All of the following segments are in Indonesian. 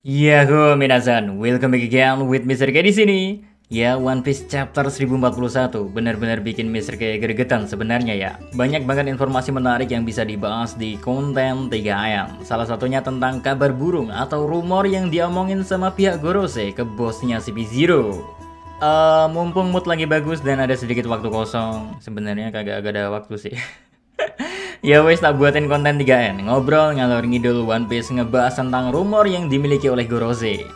Yahoo minasan, welcome back again with Mr. K di sini. Ya, One Piece chapter 1041 benar-benar bikin Mr. K gregetan sebenarnya ya. Banyak banget informasi menarik yang bisa dibahas di konten 3AM. Salah satunya tentang kabar burung atau rumor yang diomongin sama pihak Gorose ke bosnya CP0. Mumpung mood lagi bagus dan ada sedikit waktu kosong, sebenarnya kagak ada waktu sih. Ya wes, tak buatin konten 3N, ngobrol ngalor ngidul One Piece ngebahas tentang rumor yang dimiliki oleh Gorose.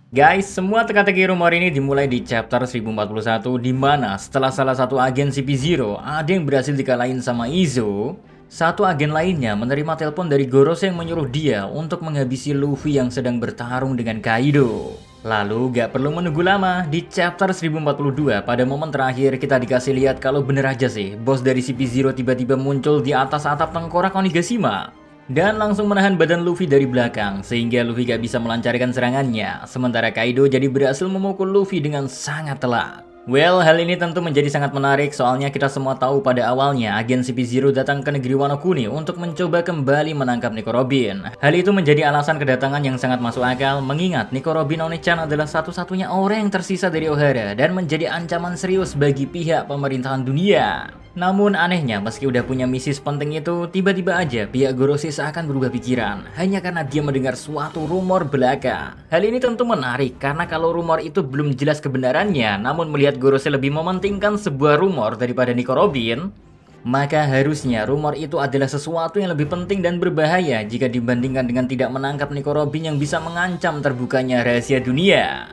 Guys, semua teka-teki rumor ini dimulai di chapter 1041 di mana setelah salah satu agen CP0 ada yang berhasil dikalahin sama Izo, satu agen lainnya menerima telepon dari Gorose yang menyuruh dia untuk menghabisi Luffy yang sedang bertarung dengan Kaido. Lalu gak perlu menunggu lama, di chapter 1042 pada momen terakhir kita dikasih lihat kalau bener aja sih bos dari CP0 tiba-tiba muncul di atas atap tengkorak Onigashima dan langsung menahan badan Luffy dari belakang sehingga Luffy gak bisa melancarkan serangannya, sementara Kaido jadi berhasil memukul Luffy dengan sangat telak. Well, hal ini tentu menjadi sangat menarik soalnya kita semua tahu pada awalnya agen CP0 datang ke negeri Wano Kuni untuk mencoba kembali menangkap Nico Robin. Hal itu menjadi alasan kedatangan yang sangat masuk akal mengingat Nico Robin Oni-chan adalah satu-satunya orang yang tersisa dari Ohara dan menjadi ancaman serius bagi pihak pemerintahan dunia. Namun anehnya meski udah punya misi sepenting itu, tiba-tiba aja pihak Gorose seakan berubah pikiran hanya karena dia mendengar suatu rumor belaka. Hal ini tentu menarik karena kalau rumor itu belum jelas kebenarannya, namun melihat Gorose lebih mementingkan sebuah rumor daripada Nico Robin, maka harusnya rumor itu adalah sesuatu yang lebih penting dan berbahaya jika dibandingkan dengan tidak menangkap Nico Robin yang bisa mengancam terbukanya rahasia dunia.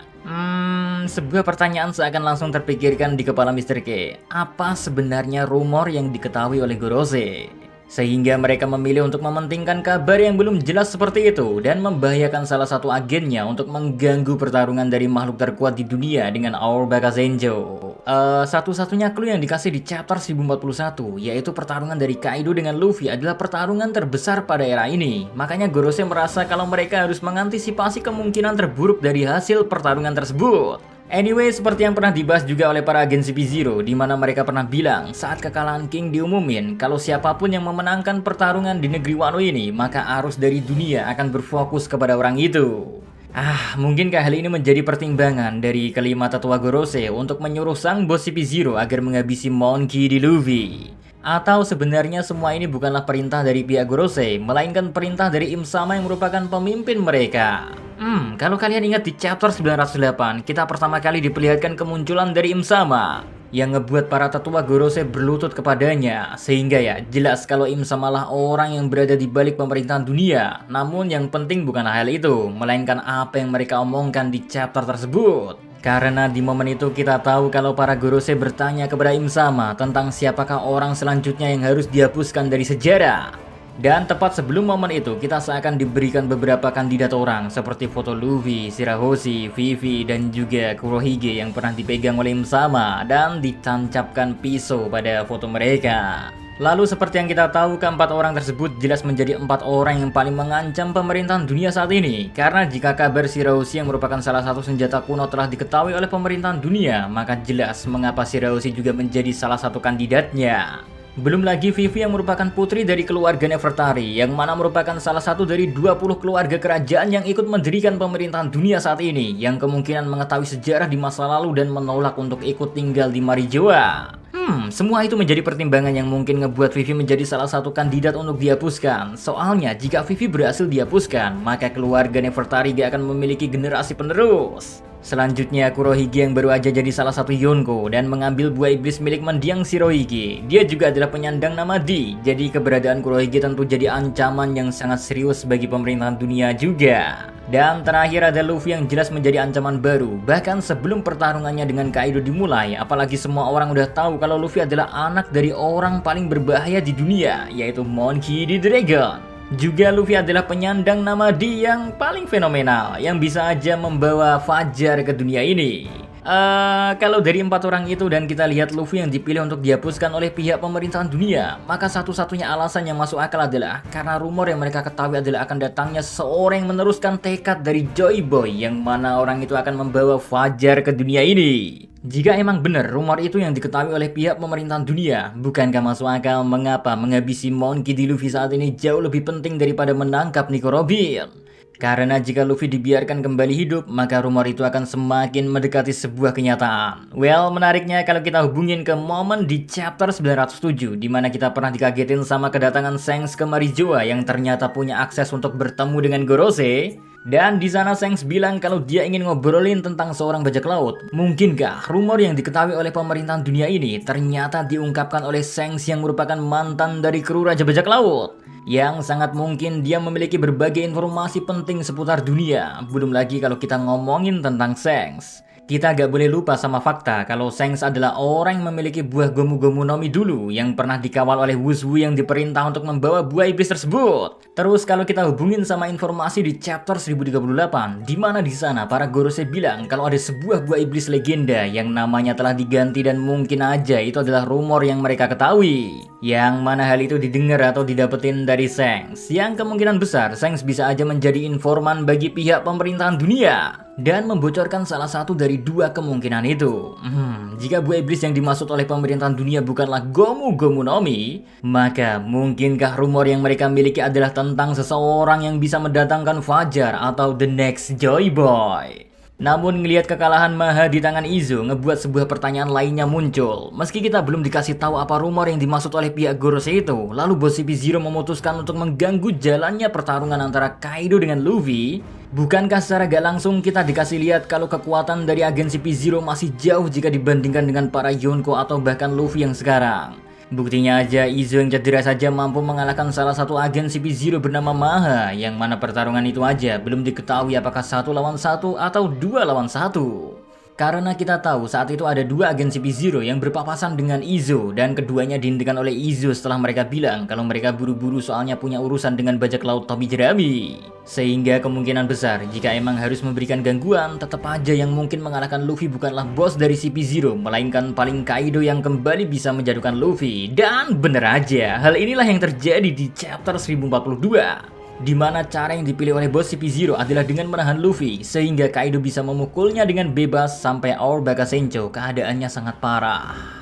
Sebuah pertanyaan seakan langsung terpikirkan di kepala Mr. K. Apa sebenarnya rumor yang diketahui oleh Gorose? Sehingga mereka memilih untuk mementingkan kabar yang belum jelas seperti itu dan membahayakan salah satu agennya untuk mengganggu pertarungan dari makhluk terkuat di dunia dengan Our Bakazenjo. Satu-satunya clue yang dikasih di chapter 1041 yaitu pertarungan dari Kaido dengan Luffy adalah pertarungan terbesar pada era ini. Makanya Gorose merasa kalau mereka harus mengantisipasi kemungkinan terburuk dari hasil pertarungan tersebut. Anyway, seperti yang pernah dibahas juga oleh para agen CP0, di mana mereka pernah bilang saat kekalahan King diumumin, kalau siapapun yang memenangkan pertarungan di negeri Wano ini, maka arus dari dunia akan berfokus kepada orang itu. Mungkinkah hal ini menjadi pertimbangan dari kelima tetua Gorose untuk menyuruh sang bos CP0 agar menghabisi Monkey D. Luffy? Atau sebenarnya semua ini bukanlah perintah dari pihak Gorose, melainkan perintah dari Im Sama yang merupakan pemimpin mereka? Kalau kalian ingat di chapter 908, kita pertama kali diperlihatkan kemunculan dari Im Sama yang ngebuat para tetua Gorose berlutut kepadanya, sehingga ya jelas kalau Im Sama lah orang yang berada di balik pemerintahan dunia. Namun yang penting bukan hal itu, melainkan apa yang mereka omongkan di chapter tersebut. Karena di momen itu kita tahu kalau para Gorose bertanya kepada Im Sama tentang siapakah orang selanjutnya yang harus dihapuskan dari sejarah. Dan tepat sebelum momen itu, kita seakan diberikan beberapa kandidat orang seperti foto Luffy, Shirahoshi, Vivi, dan juga Kurohige yang pernah dipegang oleh Im Sama dan ditancapkan pisau pada foto mereka. Lalu seperti yang kita tahu, keempat orang tersebut jelas menjadi empat orang yang paling mengancam pemerintahan dunia saat ini. Karena jika kabar Shirahoshi yang merupakan salah satu senjata kuno telah diketahui oleh pemerintahan dunia, maka jelas mengapa Shirahoshi juga menjadi salah satu kandidatnya. Belum lagi Vivi yang merupakan putri dari keluarga Nefertari, yang mana merupakan salah satu dari 20 keluarga kerajaan yang ikut mendirikan pemerintahan dunia saat ini, yang kemungkinan mengetahui sejarah di masa lalu dan menolak untuk ikut tinggal di Marijoa. Semua itu menjadi pertimbangan yang mungkin ngebuat Vivi menjadi salah satu kandidat untuk dihapuskan. Soalnya jika Vivi berhasil dihapuskan, maka keluarga Nefertari gak akan memiliki generasi penerus. Selanjutnya Kurohige yang baru aja jadi salah satu Yonko dan mengambil buah iblis milik mendiang Shirohige. Dia juga adalah penyandang nama D. Jadi keberadaan Kurohige tentu jadi ancaman yang sangat serius bagi pemerintahan dunia juga. Dan terakhir ada Luffy yang jelas menjadi ancaman baru. Bahkan sebelum pertarungannya dengan Kaido dimulai, apalagi semua orang udah tahu kalau Luffy adalah anak dari orang paling berbahaya di dunia, yaitu Monkey D. Dragon. Juga Luffy adalah penyandang nama D yang paling fenomenal, yang bisa aja membawa Fajar ke dunia ini. Kalau dari empat orang itu dan kita lihat Luffy yang dipilih untuk dihapuskan oleh pihak pemerintahan dunia, maka satu-satunya alasan yang masuk akal adalah karena rumor yang mereka ketahui adalah akan datangnya seorang yang meneruskan tekad dari Joy Boy, yang mana orang itu akan membawa Fajar ke dunia ini. Jika emang benar rumor itu yang diketahui oleh pihak pemerintahan dunia, bukankah masuk akal mengapa menghabisi Monkey D. Luffy saat ini jauh lebih penting daripada menangkap Nico Robin? Karena jika Luffy dibiarkan kembali hidup, maka rumor itu akan semakin mendekati sebuah kenyataan. Well, menariknya kalau kita hubungin ke momen di chapter 907, di mana kita pernah dikagetin sama kedatangan Shanks ke Marijoa yang ternyata punya akses untuk bertemu dengan Gorose. Dan di sana Shanks bilang kalau dia ingin ngobrolin tentang seorang bajak laut. Mungkinkah rumor yang diketahui oleh pemerintahan dunia ini ternyata diungkapkan oleh Shanks yang merupakan mantan dari kru Raja Bajak Laut? Yang sangat mungkin dia memiliki berbagai informasi penting seputar dunia. Belum lagi kalau kita ngomongin tentang Shanks. Kita gak boleh lupa sama fakta kalau Shanks adalah orang yang memiliki buah Gomu-Gomu no Mi dulu yang pernah dikawal oleh Wuzhu yang diperintah untuk membawa buah iblis tersebut. Terus kalau kita hubungin sama informasi di chapter 1038, di mana di sana para Gorose bilang kalau ada sebuah buah iblis legenda yang namanya telah diganti dan mungkin aja itu adalah rumor yang mereka ketahui. Yang mana hal itu didengar atau didapetin dari Shanks. Yang kemungkinan besar Shanks bisa aja menjadi informan bagi pihak pemerintahan dunia dan membocorkan salah satu dari dua kemungkinan itu. Jika buah iblis yang dimaksud oleh pemerintahan dunia bukanlah Gomu-Gomu no Mi, maka mungkinkah rumor yang mereka miliki adalah tentang seseorang yang bisa mendatangkan Fajar atau the next Joy Boy? Namun ngelihat kekalahan Maha di tangan Izo ngebuat sebuah pertanyaan lainnya muncul. Meski kita belum dikasih tahu apa rumor yang dimaksud oleh pihak Gorose itu, lalu bos CP0 memutuskan untuk mengganggu jalannya pertarungan antara Kaido dengan Luffy. Bukankah secara gak langsung kita dikasih lihat kalau kekuatan dari agen CP0 masih jauh jika dibandingkan dengan para Yonko atau bahkan Luffy yang sekarang? Buktinya aja Izo yang cedera saja mampu mengalahkan salah satu agen CP0 bernama Maha, yang mana pertarungan itu aja belum diketahui apakah 1 lawan 1 atau 2 lawan 1. Karena kita tahu saat itu ada dua agen CP0 yang berpapasan dengan Izo dan keduanya dihentikan oleh Izo setelah mereka bilang kalau mereka buru-buru soalnya punya urusan dengan bajak laut Tobi Jerami. Sehingga kemungkinan besar jika emang harus memberikan gangguan, tetap aja yang mungkin mengalahkan Luffy bukanlah bos dari CP0, melainkan paling Kaido yang kembali bisa menjatuhkan Luffy. Dan bener aja, hal inilah yang terjadi di chapter 1042. Di mana cara yang dipilih oleh bos CP0 adalah dengan menahan Luffy sehingga Kaido bisa memukulnya dengan bebas sampai Our Bakasencho keadaannya sangat parah.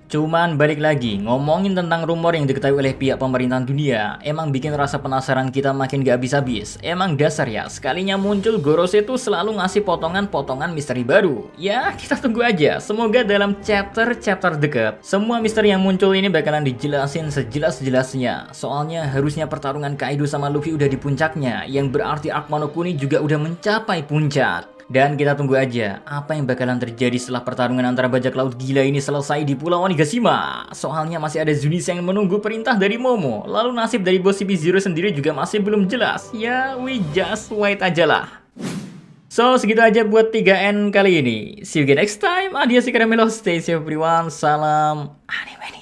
Cuman balik lagi, ngomongin tentang rumor yang diketahui oleh pihak pemerintahan dunia, emang bikin rasa penasaran kita makin gak habis-habis. Emang dasar ya, sekalinya muncul Gorose tuh selalu ngasih potongan-potongan misteri baru. Ya, kita tunggu aja, semoga dalam chapter-chapter dekat, semua misteri yang muncul ini bakalan dijelasin sejelas-jelasnya. Soalnya harusnya pertarungan Kaido sama Luffy udah di puncaknya, yang berarti arc Wano Kuni juga udah mencapai puncak. Dan kita tunggu aja apa yang bakalan terjadi setelah pertarungan antara bajak laut gila ini selesai di Pulau Onigashima. Soalnya masih ada Zunisha yang menunggu perintah dari Momo. Lalu nasib dari bos CP0 sendiri juga masih belum jelas. Ya, we just wait aja lah. So, segitu aja buat 3N kali ini. See you again next time. Adios, Karamelo. Stay safe everyone. Salam anime.